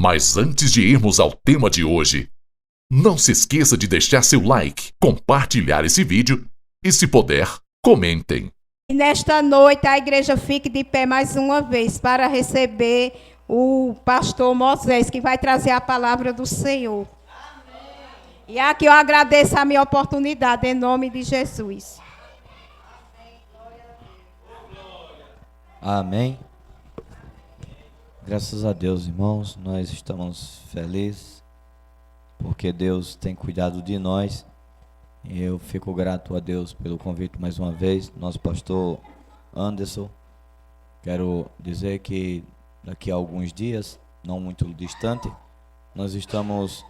Mas antes de irmos ao tema de hoje, não se esqueça de deixar seu like, compartilhar esse vídeo e, se puder, comentem. E nesta noite a igreja fique de pé mais uma vez para receber o pastor Moisés, que vai trazer a palavra do Senhor. Amém. E aqui eu agradeço a minha oportunidade, em nome de Jesus. Amém. Graças a Deus, irmãos, nós estamos felizes porque Deus tem cuidado de nós. E eu fico grato a Deus pelo convite mais uma vez. Nosso pastor Anderson, quero dizer que daqui a alguns dias, não muito distante, nós estamos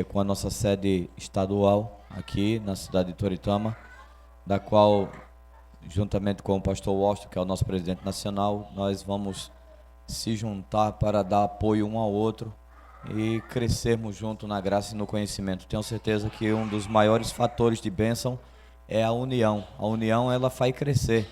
com a nossa sede estadual aqui na cidade de Toritama, da qual, juntamente com o pastor Washington, que é o nosso presidente nacional, nós vamos se juntar para dar apoio um ao outro e crescermos junto na graça e no conhecimento. Tenho certeza que um dos maiores fatores de bênção é a união. A união, ela faz crescer.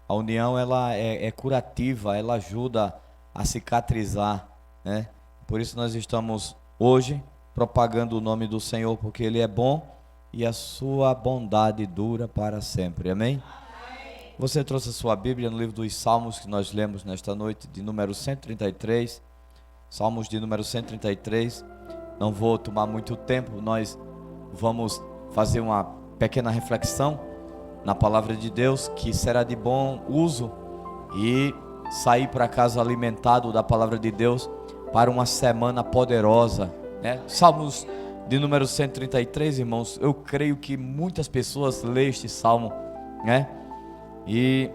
A união, ela é curativa, ela ajuda a cicatrizar, né? Por isso nós estamos hoje propagando o nome do Senhor, porque Ele é bom e a sua bondade dura para sempre. Amém? Você trouxe a sua Bíblia no livro dos Salmos, que nós lemos nesta noite, de número 133. Salmos de número 133. Não vou tomar muito tempo, nós vamos fazer uma pequena reflexão na palavra de Deus, que será de bom uso, e sair para casa alimentado da palavra de Deus para uma semana poderosa, né? Salmos de número 133, irmãos, eu creio que muitas pessoas lêem este salmo, né? E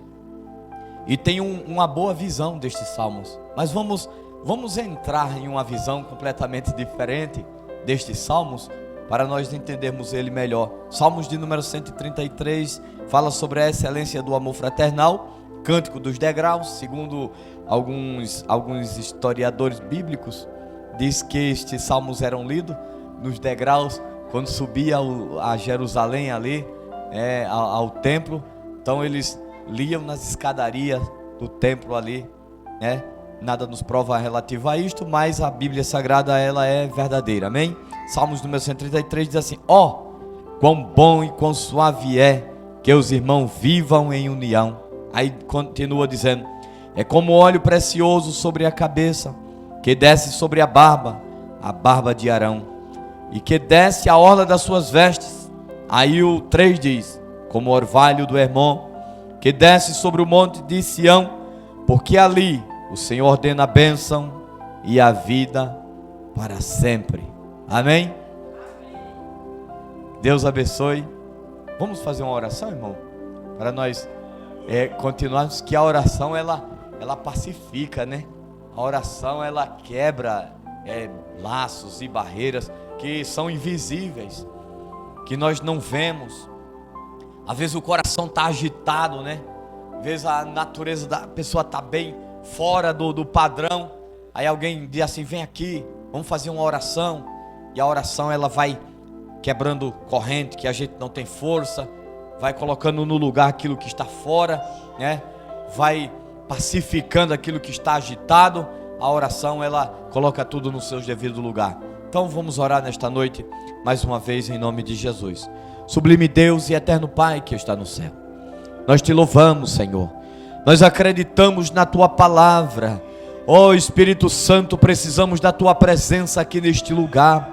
tem uma boa visão destes salmos, mas vamos entrar em uma visão completamente diferente destes salmos, para nós entendermos ele melhor. Salmos de número 133 fala sobre a excelência do amor fraternal, cântico dos degraus. Segundo alguns historiadores bíblicos, diz que estes salmos eram lidos nos degraus quando subia a Jerusalém ali, ao templo. Então eles liam nas escadarias do templo ali, né? Nada nos prova relativo a isto, mas a Bíblia Sagrada, ela é verdadeira, amém? Salmos número 133 diz assim: ó, quão bom e quão suave é que os irmãos vivam em união. Aí continua dizendo: é como óleo precioso sobre a cabeça, que desce sobre a barba de Arão, e que desce a orla das suas vestes. Aí o 3 diz: como o orvalho do Hermon, que desce sobre o monte de Sião, porque ali o Senhor ordena a bênção e a vida para sempre. Amém? Deus abençoe. Vamos fazer uma oração, irmão? Para nós continuarmos, que a oração ela pacifica, né? A oração ela quebra laços e barreiras que são invisíveis, que nós não vemos. Às vezes o coração está agitado, né? Às vezes a natureza da pessoa está bem fora do padrão. Aí alguém diz assim: vem aqui, vamos fazer uma oração. E a oração ela vai quebrando corrente que a gente não tem força, vai colocando no lugar aquilo que está fora, né? Vai pacificando aquilo que está agitado. A oração ela coloca tudo no seu devido lugar. Então vamos orar nesta noite mais uma vez em nome de Jesus. Sublime Deus e eterno Pai que está no céu, nós te louvamos, Senhor. Nós acreditamos na tua palavra. Ó Espírito Santo, precisamos da tua presença aqui neste lugar.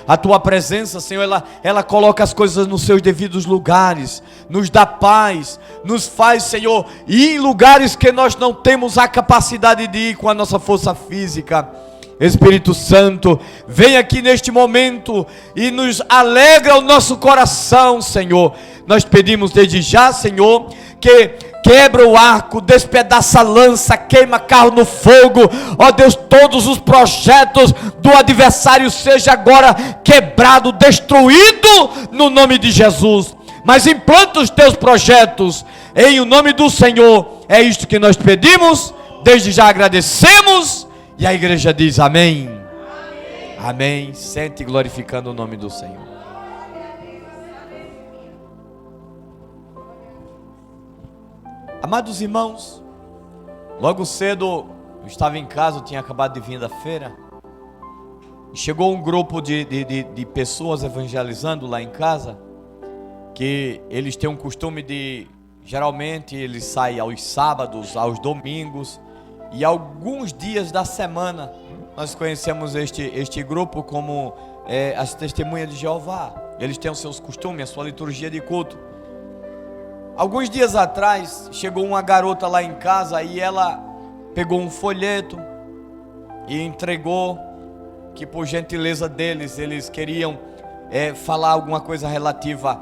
A tua presença, Senhor, ela coloca as coisas nos seus devidos lugares, nos dá paz, nos faz, Senhor, ir em lugares que nós não temos a capacidade de ir com a nossa força física. Espírito Santo, vem aqui neste momento e nos alegra o nosso coração, Senhor. Nós pedimos desde já, Senhor, que quebra o arco, despedaça a lança, queima carro no fogo. Ó Deus, todos os projetos do adversário seja agora quebrado, destruído no nome de Jesus. Mas implanta os teus projetos em o nome do Senhor. É isto que nós pedimos, desde já agradecemos. E a igreja diz amém. Amém. Amém. Sente glorificando o nome do Senhor. Amados irmãos, logo cedo Eu estava em casa, eu tinha acabado de vir da feira. Chegou um grupo de pessoas evangelizando lá em casa, que eles têm um costume de, geralmente eles saem aos sábados, aos domingos e alguns dias da semana. Nós conhecemos este grupo como as Testemunhas de Jeová. Eles têm os seus costumes, a sua liturgia de culto. Alguns dias atrás, chegou uma garota lá em casa e ela pegou um folheto e entregou, que por gentileza deles, eles queriam falar alguma coisa relativa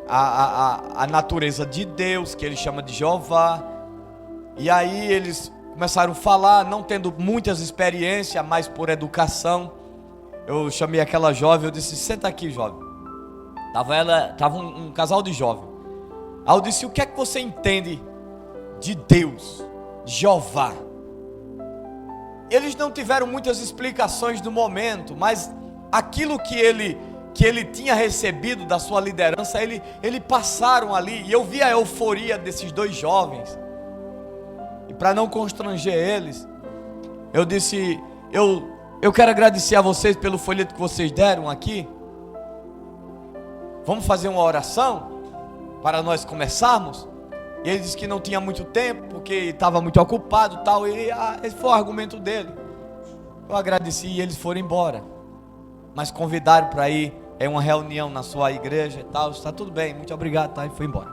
à natureza de Deus, que ele chama de Jeová. E aí eles começaram a falar, não tendo muitas experiências, mas por educação. Eu chamei aquela jovem, eu disse: senta aqui, jovem. Tava um casal de jovens. Aí eu disse: o que é que você entende de Deus, Jeová? Eles não tiveram muitas explicações no momento, mas aquilo que ele tinha recebido da sua liderança, ele passaram ali, e eu vi a euforia desses dois jovens. E para não constranger eles, eu disse: eu quero agradecer a vocês pelo folheto que vocês deram aqui. Vamos fazer uma oração para nós começarmos? E ele disse que não tinha muito tempo, porque estava muito ocupado e tal. E esse foi o argumento dele. Eu agradeci e eles foram embora. Mas convidaram para ir uma reunião na sua igreja e tal. Está tudo bem, muito obrigado, tá? E foi embora.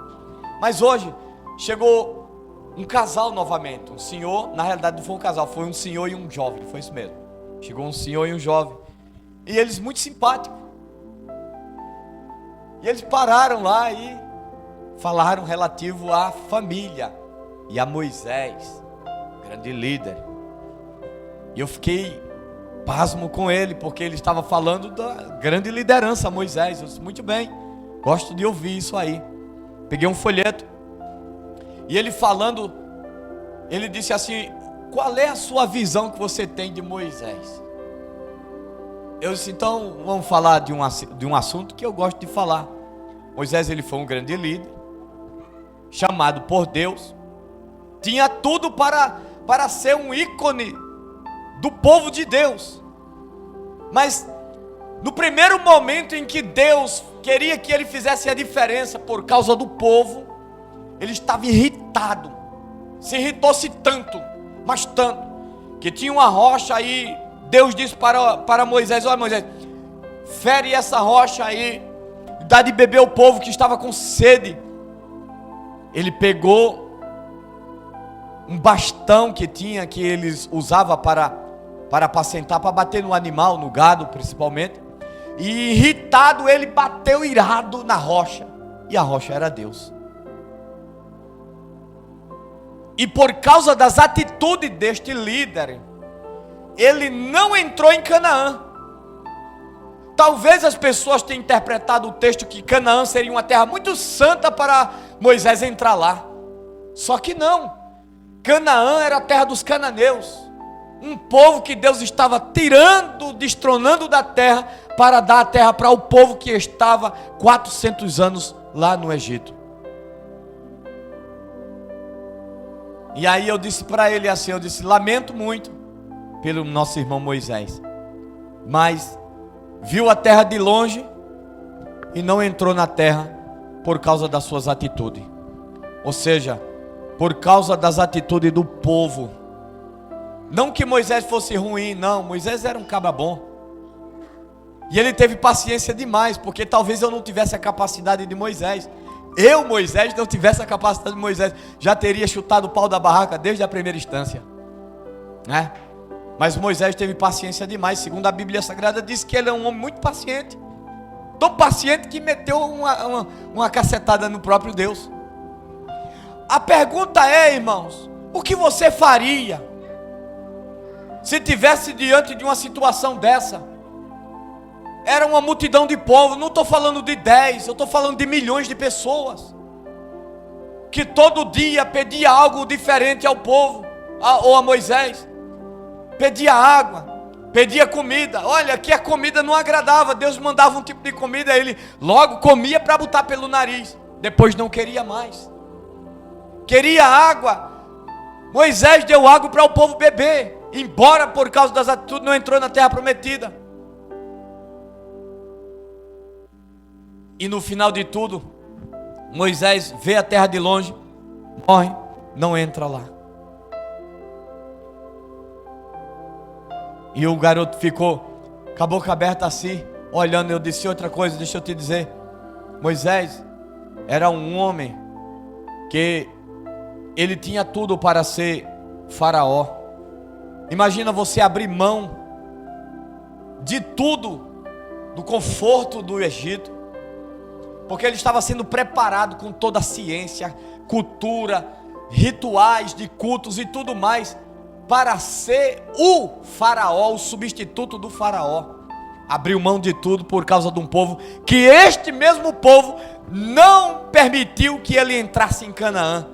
Mas hoje chegou um casal novamente. Um senhor, na realidade não foi um casal, foi um senhor e um jovem. Foi isso mesmo. Chegou um senhor e um jovem. E eles muito simpáticos. E eles pararam lá e falaram relativo à família e a Moisés, grande líder. E eu fiquei pasmo com ele, porque ele estava falando da grande liderança Moisés. Eu disse: muito bem, gosto de ouvir isso aí. Peguei um folheto e ele falando, ele disse assim: qual é a sua visão que você tem de Moisés? Eu disse: então vamos falar de um assunto que eu gosto de falar. Moisés, ele foi um grande líder, chamado por Deus, tinha tudo para ser um ícone do povo de Deus. Mas no primeiro momento em que Deus queria que ele fizesse a diferença por causa do povo, ele estava irritado. Se irritou-se tanto, mas tanto, que tinha uma rocha aí. Deus disse para Moisés: olha, Moisés, fere essa rocha aí, dá de beber o povo que estava com sede. Ele pegou um bastão que eles usavam para apacentar, para bater no animal, no gado principalmente. E irritado, ele bateu irado na rocha. E a rocha era Deus. E por causa das atitudes deste líder, ele não entrou em Canaã. Talvez as pessoas tenham interpretado o texto que Canaã seria uma terra muito santa para Moisés entrar lá. Só que não. Canaã era a terra dos cananeus, um povo que Deus estava tirando, destronando da terra, para dar a terra para o povo que estava 400 anos lá no Egito. E aí eu disse para ele assim, eu disse: lamento muito pelo nosso irmão Moisés, mas viu a terra de longe e não entrou na terra por causa das suas atitudes. Ou seja, por causa das atitudes do povo. Não que Moisés fosse ruim, não. Moisés era um cabra bom. E ele teve paciência demais, porque talvez eu não tivesse a capacidade de Moisés. Moisés, não tivesse a capacidade de Moisés, já teria chutado o pau da barraca desde a primeira instância, né? Mas Moisés teve paciência demais. Segundo a Bíblia Sagrada, diz que ele é um homem muito paciente. Tão paciente que meteu uma cacetada no próprio Deus. A pergunta é, irmãos, o que você faria se tivesse diante de uma situação dessa? Era uma multidão de povo, não estou falando de 10, eu estou falando de milhões de pessoas, que todo dia pedia algo diferente ao povo, ou a Moisés. Pedia água, pedia comida. Olha, aqui a comida não agradava, Deus mandava um tipo de comida, ele logo comia para botar pelo nariz, depois não queria mais. Queria água, Moisés deu água para o povo beber, embora por causa das atitudes não entrou na terra prometida. E no final de tudo, Moisés vê a terra de longe, morre, não entra lá. E o garoto ficou com a boca aberta assim, olhando. Eu disse outra coisa, deixa eu te dizer. Moisés era um homem que ele tinha tudo para ser faraó. Imagina você abrir mão de tudo, do conforto do Egito, porque ele estava sendo preparado com toda a ciência, cultura, rituais de cultos e tudo mais, para ser o faraó, o substituto do faraó. Abriu mão de tudo por causa de um povo, que este mesmo povo não permitiu que ele entrasse em Canaã.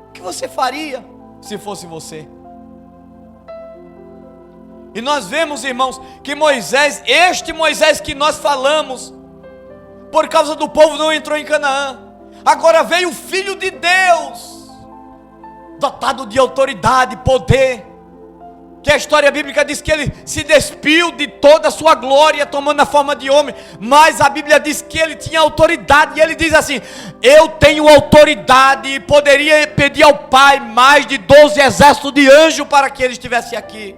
O que você faria se fosse você? E nós vemos, irmãos, que Moisés, este Moisés que nós falamos, por causa do povo não entrou em Canaã. Agora veio o Filho de Deus, dotado de autoridade, poder, que a história bíblica diz que ele se despiu de toda a sua glória, tomando a forma de homem, mas a Bíblia diz que ele tinha autoridade, e ele diz assim: eu tenho autoridade, e poderia pedir ao Pai mais de 12 exércitos de anjos para que ele estivesse aqui.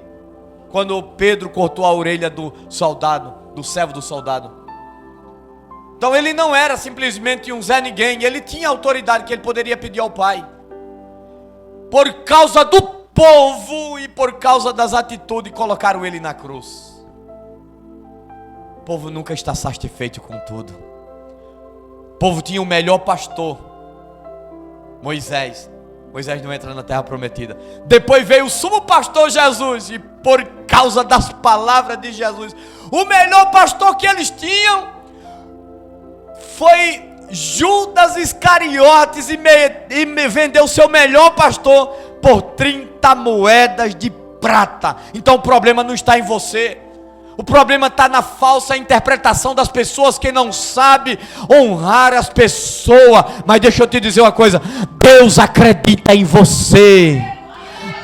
Quando Pedro cortou a orelha do soldado, do servo do soldado. Então ele não era simplesmente um Zé Ninguém, ele tinha autoridade que ele poderia pedir ao Pai. Por causa do povo e por causa das atitudes, colocaram ele na cruz. O povo nunca está satisfeito com tudo. O povo tinha o melhor pastor, Moisés. Moisés não entra na terra prometida. Depois veio o sumo pastor Jesus, e por causa das palavras de Jesus, o melhor pastor que eles tinham foi Judas Iscariotes, e vendeu seu melhor pastor por 30 moedas de prata. Então o problema não está em você. O problema está na falsa interpretação das pessoas, que não sabe honrar as pessoas. Mas deixa eu te dizer uma coisa: Deus acredita em você.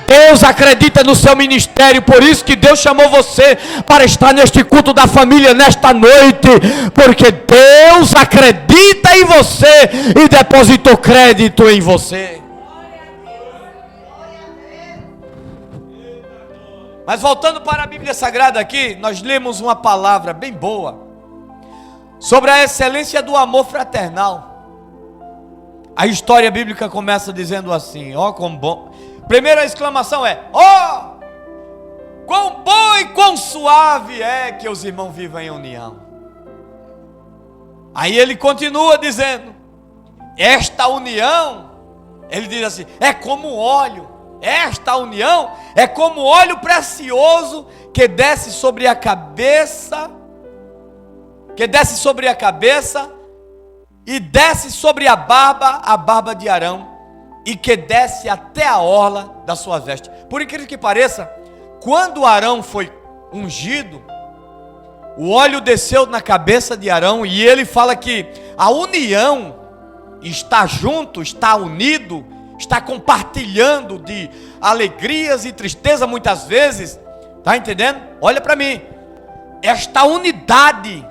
Deus acredita no seu ministério. Por isso que Deus chamou você para estar neste culto da família nesta noite, porque Deus acredita em você e depositou crédito em você. Mas voltando para a Bíblia Sagrada aqui, nós lemos uma palavra bem boa sobre a excelência do amor fraternal. A história bíblica começa dizendo assim: ó, quão bom. Primeira exclamação é: ó, quão bom e quão suave é que os irmãos vivam em união. Aí ele continua dizendo: esta união, ele diz assim, é como óleo. Esta união é como óleo precioso que desce sobre a cabeça, e desce sobre a barba de Arão, e que desce até a orla da sua veste. Por incrível que pareça, quando Arão foi ungido, o óleo desceu na cabeça de Arão, e ele fala que a união está junto, está unido, está compartilhando de alegrias e tristeza muitas vezes. Está entendendo? Olha para mim. Esta unidade,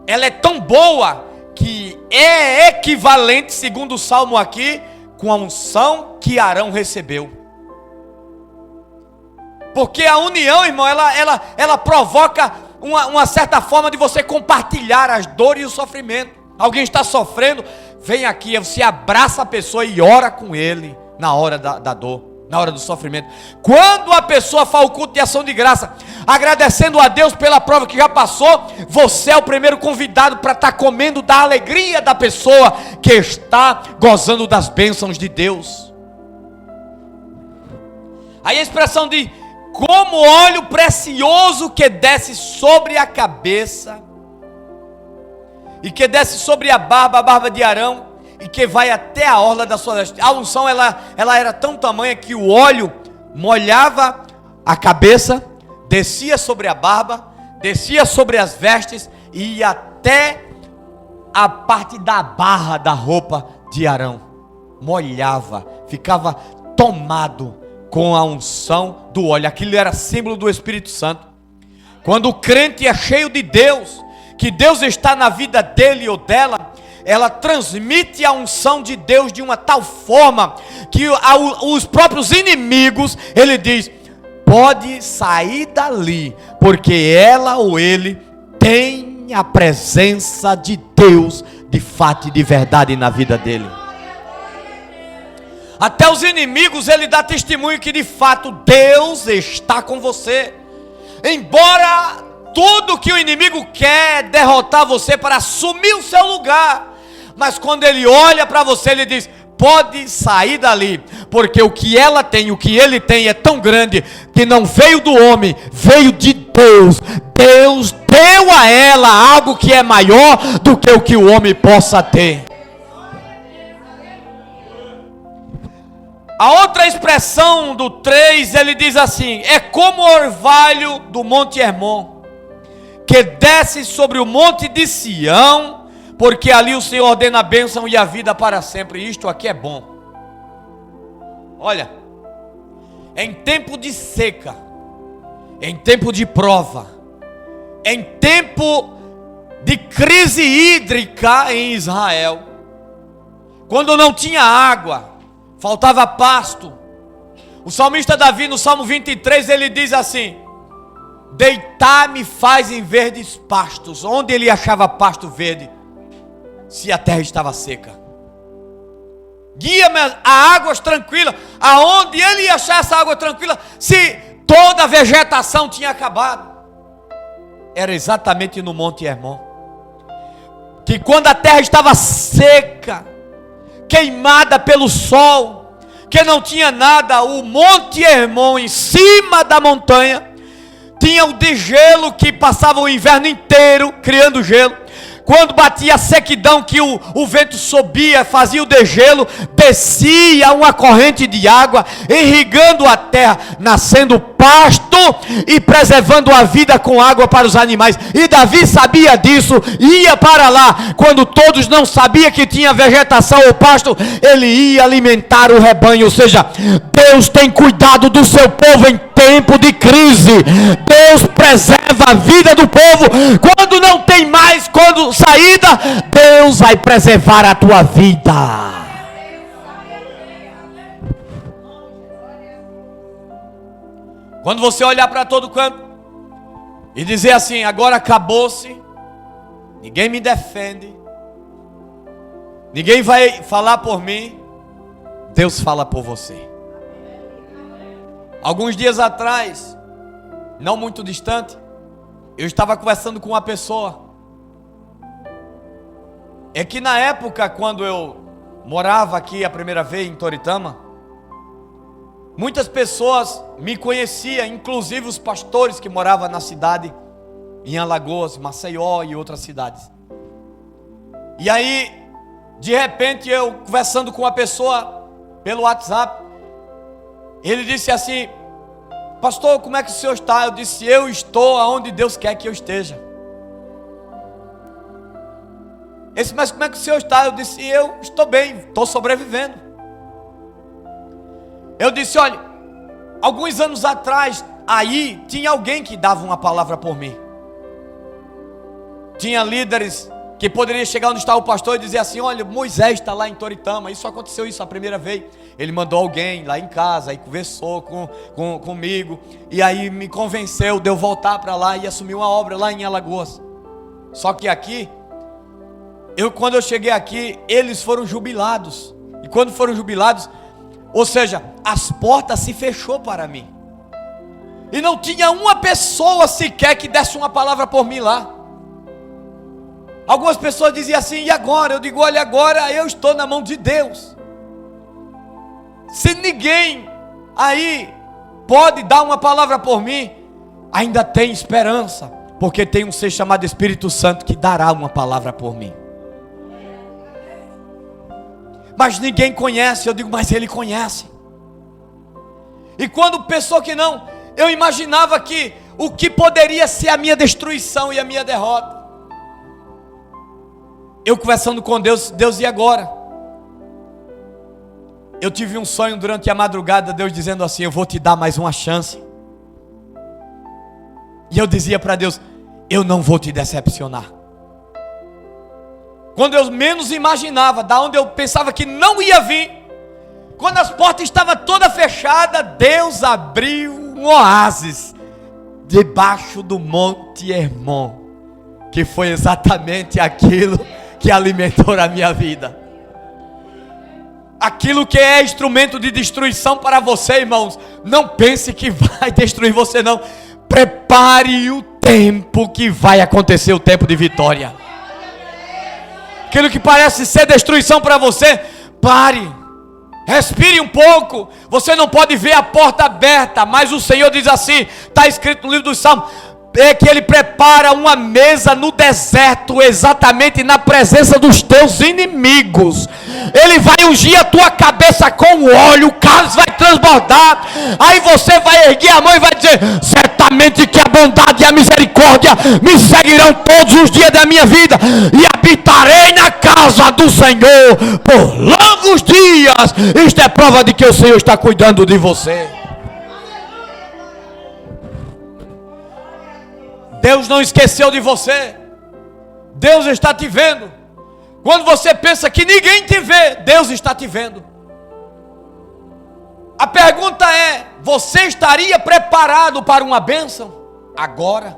ela é tão boa que é equivalente, segundo o Salmo aqui, com a unção que Arão recebeu. Porque a união, irmão, ela provoca uma certa forma de você compartilhar as dores e o sofrimento. Alguém está sofrendo, vem aqui, você abraça a pessoa e ora com ele na hora da dor, na hora do sofrimento. Quando a pessoa faz o culto de ação de graça, agradecendo a Deus pela prova que já passou, você é o primeiro convidado para estar comendo da alegria da pessoa que está gozando das bênçãos de Deus. Aí a expressão de como óleo precioso que desce sobre a cabeça, e que desce sobre a barba de Arão, e que vai até a orla da sua veste. A unção ela era tão tamanha que o óleo molhava a cabeça, descia sobre a barba, descia sobre as vestes e ia até a parte da barra da roupa de Arão. molhava, ficava tomado com a unção do óleo. Aquilo era símbolo do Espírito Santo. Quando o crente é cheio de Deus, que Deus está na vida dele ou dela, ela transmite a unção de Deus de uma tal forma que os próprios inimigos, ele diz, pode sair dali, porque ela ou ele tem a presença de Deus de fato e de verdade na vida dele. Até os inimigos, ele dá testemunho que de fato Deus está com você. Embora tudo que o inimigo quer é derrotar você para assumir o seu lugar, mas quando ele olha para você, ele diz, pode sair dali, porque o que ela tem, o que ele tem é tão grande, que não veio do homem, veio de Deus. Deus deu a ela algo que é maior do que o que o homem possa ter. A outra expressão do 3, ele diz assim, é como o orvalho do Monte Hermon, que desce sobre o monte de Sião, porque ali o Senhor ordena a bênção e a vida para sempre. Isto aqui é bom. Olha, em tempo de seca, em tempo de prova, em tempo de crise hídrica em Israel, quando não tinha água, faltava pasto, o salmista Davi no Salmo 23, ele diz assim, deitar-me faz em verdes pastos. Onde ele achava pasto verde, se a terra estava seca? Guia-me a águas tranquilas. Aonde ele ia achar essa água tranquila, se toda a vegetação tinha acabado? Era exatamente no Monte Hermon, que quando a terra estava seca, queimada pelo sol, que não tinha nada, o Monte Hermon em cima da montanha tinha o degelo que passava o inverno inteiro criando gelo. Quando batia a sequidão, que o vento subia, fazia o degelo, descia uma corrente de água, irrigando a terra, nascendo pasto e preservando a vida com água para os animais. E Davi sabia disso, ia para lá. Quando todos não sabiam que tinha vegetação ou pasto, ele ia alimentar o rebanho. Ou seja, Deus tem cuidado do seu povo em tempo de crise. Deus preserva a vida do povo. Quando não tem mais, quando saída, Deus vai preservar a tua vida. Quando você olhar para todo canto e dizer assim, agora acabou-se, ninguém me defende, ninguém vai falar por mim, Deus fala por você. Alguns dias atrás, não muito distante, eu estava conversando com uma pessoa. É que na época, quando eu morava aqui a primeira vez em Toritama, muitas pessoas me conheciam, inclusive os pastores que moravam na cidade, em Alagoas, Maceió e outras cidades. E aí, de repente, eu conversando com uma pessoa pelo WhatsApp, ele disse assim, pastor, como é que o senhor está? Eu disse, eu estou aonde Deus quer que eu esteja. Ele disse, mas como é que o senhor está? Eu disse, eu estou bem, estou sobrevivendo. Eu disse, olha, alguns anos atrás, aí tinha alguém que dava uma palavra por mim. Tinha líderes que poderiam chegar onde está o pastor e dizer assim, olha, Moisés está lá em Toritama. Isso aconteceu a primeira vez. Ele mandou alguém lá em casa, aí conversou comigo, e aí me convenceu de eu voltar para lá e assumir uma obra lá em Alagoas. Só que aqui, quando eu cheguei aqui, eles foram jubilados. E quando foram jubilados, ou seja, as portas se fechou para mim. E não tinha uma pessoa sequer que desse uma palavra por mim lá. Algumas pessoas diziam assim, e agora? Eu digo, olha, agora eu estou na mão de Deus. Se ninguém aí pode dar uma palavra por mim, ainda tem esperança, porque tem um ser chamado Espírito Santo que dará uma palavra por mim. Mas ninguém conhece. Eu digo, mas ele conhece. E quando pensou que não, eu imaginava que o que poderia ser a minha destruição e a minha derrota. Eu conversando com Deus, Deus, e agora? Eu tive um sonho durante a madrugada, Deus dizendo assim: eu vou te dar mais uma chance. E eu dizia para Deus: eu não vou te decepcionar. Quando eu menos imaginava, da onde eu pensava que não ia vir, quando as portas estavam todas fechadas, Deus abriu um oásis debaixo do Monte Hermon, que foi exatamente aquilo que alimentou a minha vida. Aquilo que é instrumento de destruição para você, irmãos, não pense que vai destruir você, não. Prepare o tempo que vai acontecer, o tempo de vitória. Aquilo que parece ser destruição para você, pare, respire um pouco. Você não pode ver a porta aberta, mas o Senhor diz assim, está escrito no livro dos Salmos, é que Ele prepara uma mesa no deserto, exatamente na presença dos teus inimigos. Ele vai ungir a tua cabeça com óleo, o cálice vai transbordar. Aí você vai erguer a mão e vai dizer: certamente que a bondade e a misericórdia me seguirão todos os dias da minha vida, e habitarei na casa do Senhor por longos dias. Isto é prova de que o Senhor está cuidando de você. Deus não esqueceu de você. Deus está te vendo. Quando você pensa que ninguém te vê, Deus está te vendo. A pergunta é: você estaria preparado para uma bênção agora?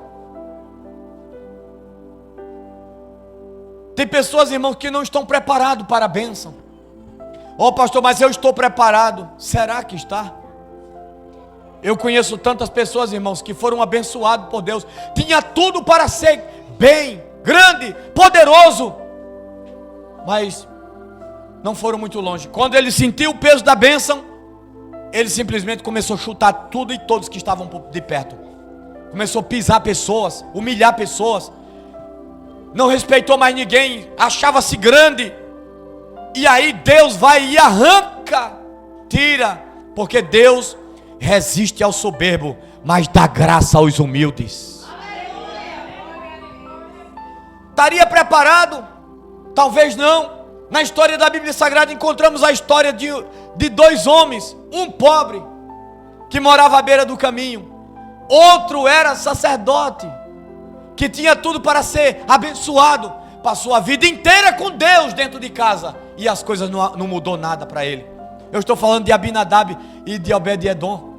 Tem pessoas, irmãos, que não estão preparados para a bênção. Oh, pastor, mas eu estou preparado. Será que está? Eu conheço tantas pessoas, irmãos, que foram abençoados por Deus. Tinha tudo para ser bem, grande, poderoso, mas não foram muito longe. Quando ele sentiu o peso da bênção, ele simplesmente começou a chutar tudo e todos que estavam de perto. Começou a pisar pessoas, humilhar pessoas. Não respeitou mais ninguém, achava-se grande. E aí Deus vai e arranca, tira, porque Deus resiste ao soberbo, mas dá graça aos humildes. Estaria preparado? Talvez não. Na história da Bíblia Sagrada encontramos a história de dois homens. Um pobre, que morava à beira do caminho. Outro era sacerdote, que tinha tudo para ser abençoado. Passou a vida inteira com Deus dentro de casa, e as coisas não mudou nada para ele. Eu estou falando de Abinadab e de Obed-edom.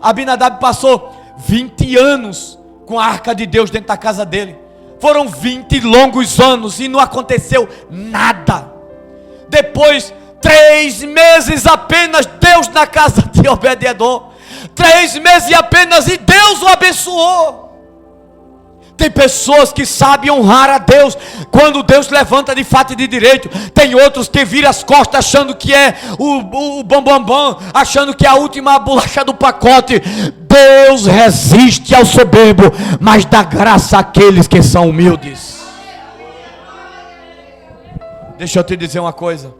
Abinadab passou 20 anos com a arca de Deus dentro da casa dele. Foram 20 longos anos e não aconteceu nada. Depois, 3 meses apenas, Deus na casa de Obed-edom. 3 meses apenas e Deus o abençoou. Tem pessoas que sabem honrar a Deus quando Deus levanta de fato e de direito. Tem outros que viram as costas achando que é o bam, achando que é a última bolacha do pacote. Deus resiste ao soberbo, mas dá graça àqueles que são humildes. Deixa eu te dizer uma coisa.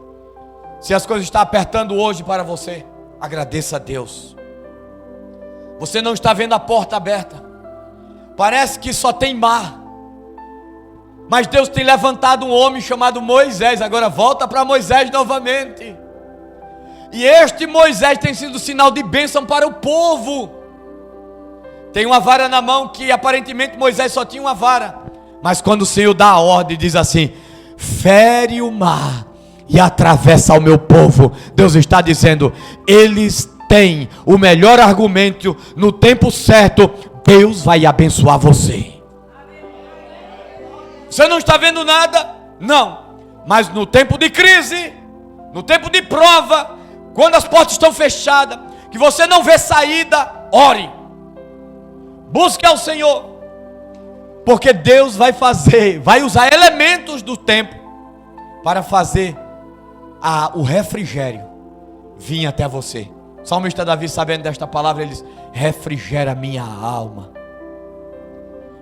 Se as coisas estão apertando hoje para você, agradeça a Deus. Você não está vendo a porta aberta. Parece que só tem mar, mas Deus tem levantado um homem chamado Moisés. Agora volta para Moisés novamente. E este Moisés tem sido sinal de bênção para o povo. Tem uma vara na mão, que aparentemente Moisés só tinha uma vara, mas quando o Senhor dá a ordem, diz assim: fere o mar e atravessa o meu povo. Deus está dizendo: eles têm o melhor argumento no tempo certo. Deus vai abençoar você. Você não está vendo nada? Não. Mas no tempo de crise, no tempo de prova, quando as portas estão fechadas, que você não vê saída, ore. Busque ao Senhor. Porque Deus vai usar elementos do tempo para fazer o refrigério vir até você. O salmista Davi, sabendo desta palavra, ele diz: refrigera minha alma,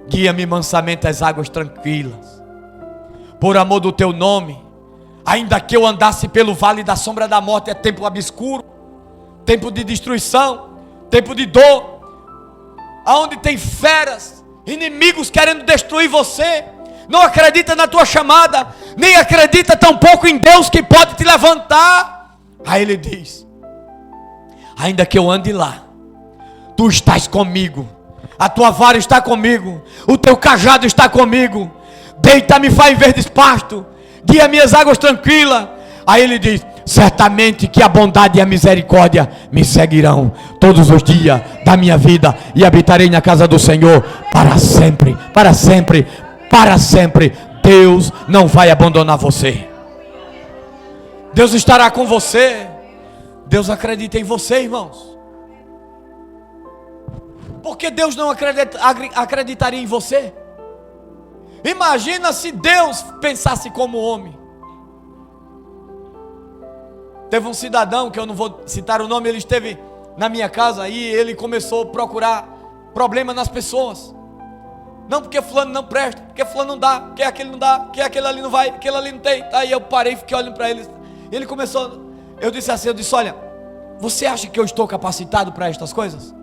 guia-me mansamente às águas tranquilas, por amor do teu nome. Ainda que eu andasse pelo vale da sombra da morte, é tempo obscuro, tempo de destruição, tempo de dor, aonde tem feras, inimigos querendo destruir você. Não acredita na tua chamada, nem acredita tampouco em Deus que pode te levantar. Aí ele diz: ainda que eu ande lá, tu estás comigo, a tua vara está comigo, o teu cajado está comigo. Deita-me, faz em verdes pasto, guia minhas águas tranquilas. Aí ele diz: certamente que a bondade e a misericórdia me seguirão todos os dias da minha vida, e habitarei na casa do Senhor para sempre, para sempre, para sempre. Deus não vai abandonar você. Deus estará com você. Deus acredita em você, irmãos. Por que Deus não acreditaria em você? Imagina se Deus pensasse como homem. Teve um cidadão, que eu não vou citar o nome, ele esteve na minha casa e ele começou a procurar problema nas pessoas. Não, porque fulano não presta, porque fulano não dá, porque aquele não dá, porque aquele ali não vai, aquele ali não tem. Aí eu parei e fiquei olhando para ele. Ele começou, eu disse assim, olha, você acha que eu estou capacitado para estas coisas?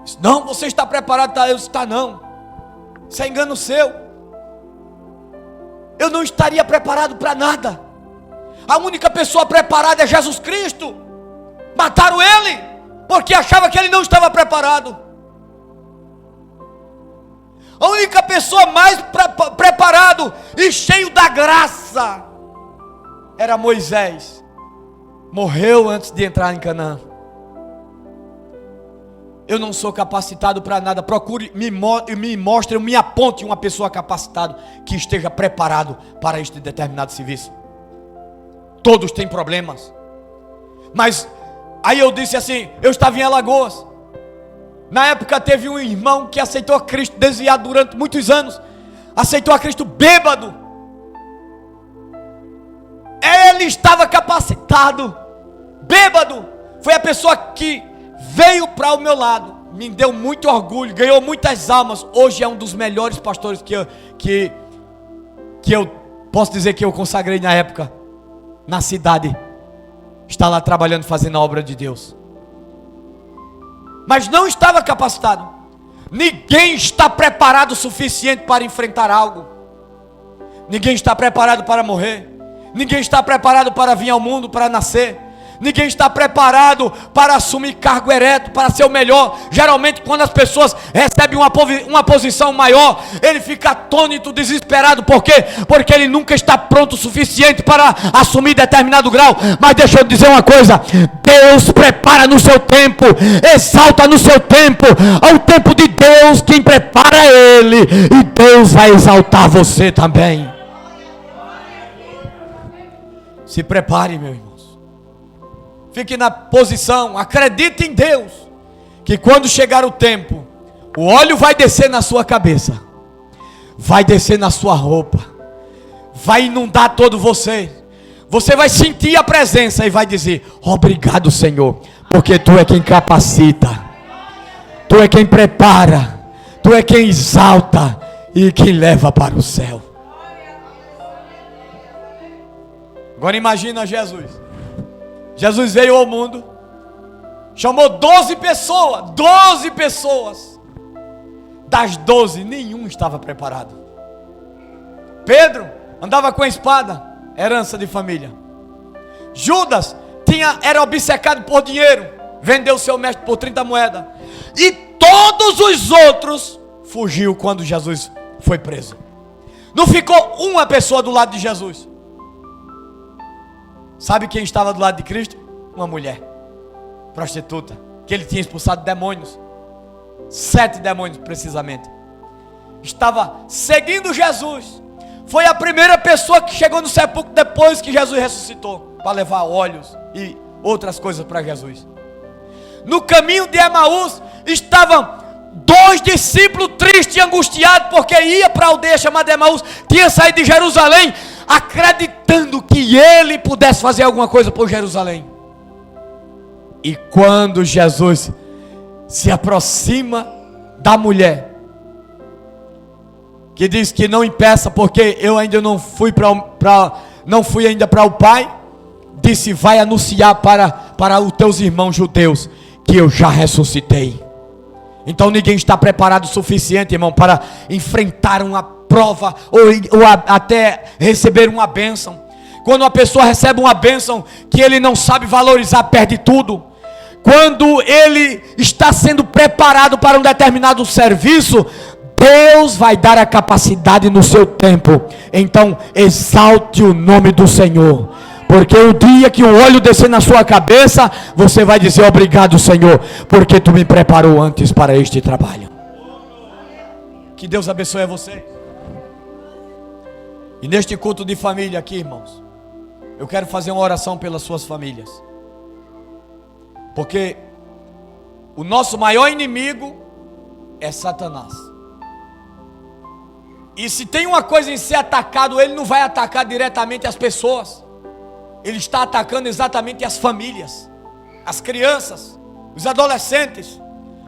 Disse, não, você está preparado? Tá? Eu disse, tá não. Isso é engano seu. Eu não estaria preparado para nada. A única pessoa preparada é Jesus Cristo. Mataram ele porque achava que ele não estava preparado. A única pessoa mais preparado e cheio da graça era Moisés. Morreu antes de entrar em Canaã. Eu não sou capacitado para nada. Procure, me mostre, me aponte uma pessoa capacitada que esteja preparado para este determinado serviço. Todos têm problemas. Mas aí eu disse assim, eu estava em Alagoas. Na época teve um irmão que aceitou a Cristo, desviado durante muitos anos. Aceitou a Cristo bêbado. Ele estava capacitado. Bêbado. Foi a pessoa que veio para o meu lado, me deu muito orgulho, ganhou muitas almas. Hoje é um dos melhores pastores que eu posso dizer que eu consagrei na época, na cidade. Está lá trabalhando, fazendo a obra de Deus. Mas não estava capacitado. Ninguém está preparado o suficiente para enfrentar algo. Ninguém está preparado para morrer. Ninguém está preparado para vir ao mundo, para nascer. Ninguém está preparado para assumir cargo ereto, para ser o melhor. Geralmente quando as pessoas recebem uma posição maior, ele fica atônito, desesperado. Por quê? Porque ele nunca está pronto o suficiente para assumir determinado grau. Mas deixa eu dizer uma coisa, Deus prepara no seu tempo, exalta no seu tempo. Ao tempo de Deus, quem prepara é Ele, e Deus vai exaltar você também. Se prepare, meu irmão. Fique na posição, acredite em Deus, que quando chegar o tempo, o óleo vai descer na sua cabeça, vai descer na sua roupa, vai inundar todo você. Você vai sentir a presença e vai dizer: obrigado, Senhor, porque Tu é quem capacita, Tu é quem prepara, Tu é quem exalta e quem leva para o céu. Agora imagina Jesus. Jesus veio ao mundo, chamou 12 pessoas, 12 pessoas. Das 12, nenhum estava preparado. Pedro andava com a espada, herança de família. Judas era obcecado por dinheiro, vendeu seu mestre por 30 moedas. E todos os outros fugiu quando Jesus foi preso. Não ficou uma pessoa do lado de Jesus. Sabe quem estava do lado de Cristo? Uma mulher prostituta, que ele tinha expulsado demônios, 7 demônios precisamente. Estava seguindo Jesus. Foi a primeira pessoa que chegou no sepulcro depois que Jesus ressuscitou, para levar óleos e outras coisas para Jesus. No caminho de Emaús estavam 2 discípulos tristes e angustiados, porque ia para a aldeia chamada Emaús, tinha saído de Jerusalém, acreditando que ele pudesse fazer alguma coisa por Jerusalém. E quando Jesus se aproxima da mulher, que diz que não impeça, porque eu ainda não fui ainda para o Pai, disse: vai anunciar para os teus irmãos judeus que eu já ressuscitei. Então ninguém está preparado o suficiente, irmão, para enfrentar uma prova ou até receber uma bênção. Quando uma pessoa recebe uma bênção que ele não sabe valorizar, perde tudo. Quando ele está sendo preparado para um determinado serviço, Deus vai dar a capacidade no seu tempo. Então exalte o nome do Senhor, porque o dia que o óleo descer na sua cabeça, você vai dizer: obrigado, Senhor, porque tu me preparou antes para este trabalho. Que Deus abençoe a você. E neste culto de família aqui, irmãos, eu quero fazer uma oração pelas suas famílias, porque o nosso maior inimigo é Satanás. E se tem uma coisa em ser atacado, ele não vai atacar diretamente as pessoas. Ele está atacando exatamente as famílias, as crianças, os adolescentes.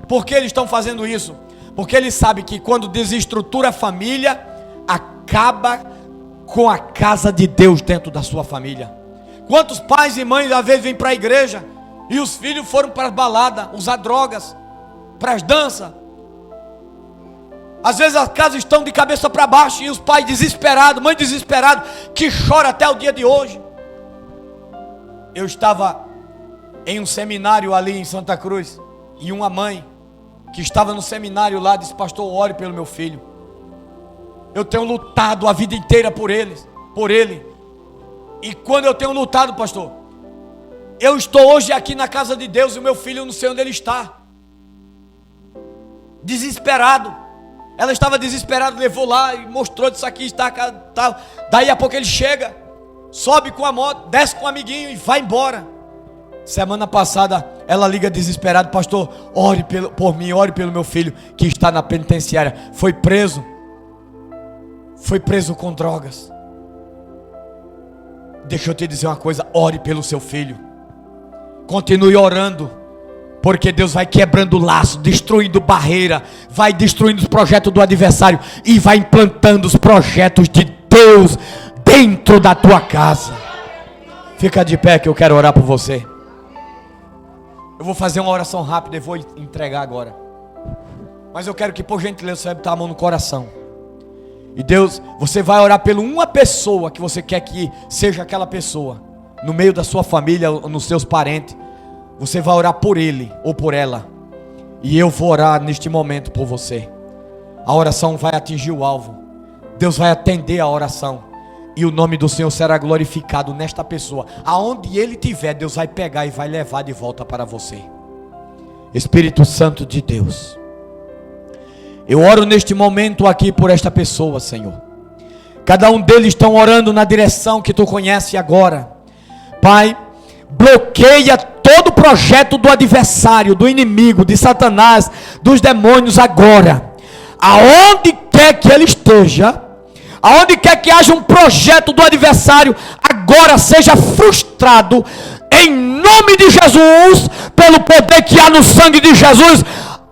Por que eles estão fazendo isso? Porque ele sabe que quando desestrutura a família, acaba com a casa de Deus dentro da sua família. Quantos pais e mães às vezes vêm para a igreja e os filhos foram para a balada, usar drogas, para as danças. Às vezes as casas estão de cabeça para baixo e os pais desesperados, mãe desesperada, que chora até o dia de hoje. Eu estava em um seminário ali em Santa Cruz, e uma mãe que estava no seminário lá disse: pastor, ore pelo meu filho. Eu tenho lutado a vida inteira por ele. E quando eu tenho lutado, pastor, eu estou hoje aqui na casa de Deus e o meu filho, eu não sei onde ele está. Desesperado. Ela estava desesperada, levou lá e mostrou: isso aqui está, tá. Daí a pouco ele chega, sobe com a moto, desce com o amiguinho e vai embora. Semana passada ela liga desesperada: pastor, ore por mim, ore pelo meu filho que está na penitenciária. Foi preso com drogas. Deixa eu te dizer uma coisa: ore pelo seu filho, continue orando, porque Deus vai quebrando laço, destruindo barreira, vai destruindo os projetos do adversário e vai implantando os projetos de Deus dentro da tua casa. Fica de pé que eu quero orar por você. Eu vou fazer uma oração rápida e vou entregar agora, mas eu quero que por gentileza você bote a mão no coração. E Deus, você vai orar por uma pessoa que você quer que seja aquela pessoa, no meio da sua família ou nos seus parentes. Você vai orar por ele ou por ela, e eu vou orar neste momento por você. A oração vai atingir o alvo, Deus vai atender a oração, e o nome do Senhor será glorificado nesta pessoa. Aonde ele estiver, Deus vai pegar e vai levar de volta para você. Espírito Santo de Deus, eu oro neste momento aqui por esta pessoa, Senhor. Cada um deles estão orando na direção que tu conhece agora. Pai, bloqueia todo projeto do adversário, do inimigo, de Satanás, dos demônios agora. Aonde quer que ele esteja, aonde quer que haja um projeto do adversário, agora seja frustrado em nome de Jesus, pelo poder que há no sangue de Jesus.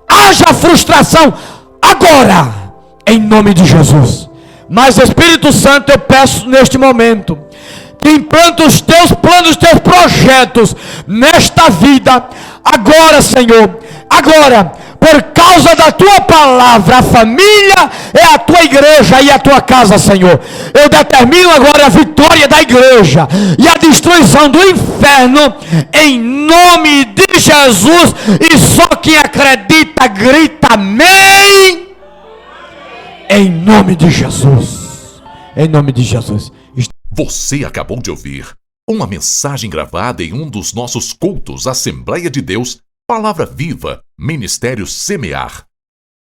Haja frustração agora, em nome de Jesus. Mas Espírito Santo, eu peço neste momento que implanta os teus planos, os teus projetos nesta vida, agora, Senhor, agora, por causa da tua palavra. A família é a tua igreja e a tua casa, Senhor. Eu determino agora a vitória da igreja e a destruição do inferno, em nome de Jesus. E só quem acredita grita amém, em nome de Jesus, em nome de Jesus. Você acabou de ouvir uma mensagem gravada em um dos nossos cultos Assembleia de Deus, Palavra Viva, Ministério Semear.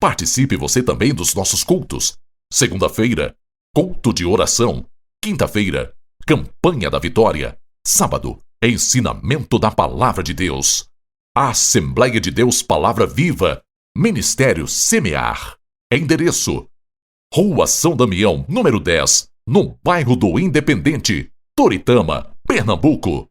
Participe você também dos nossos cultos. Segunda-feira, culto de oração. Quinta-feira, campanha da vitória. Sábado, ensinamento da Palavra de Deus. Assembleia de Deus Palavra Viva, Ministério Semear. Endereço: Rua São Damião, número 10, no bairro do Independente, Toritama, Pernambuco.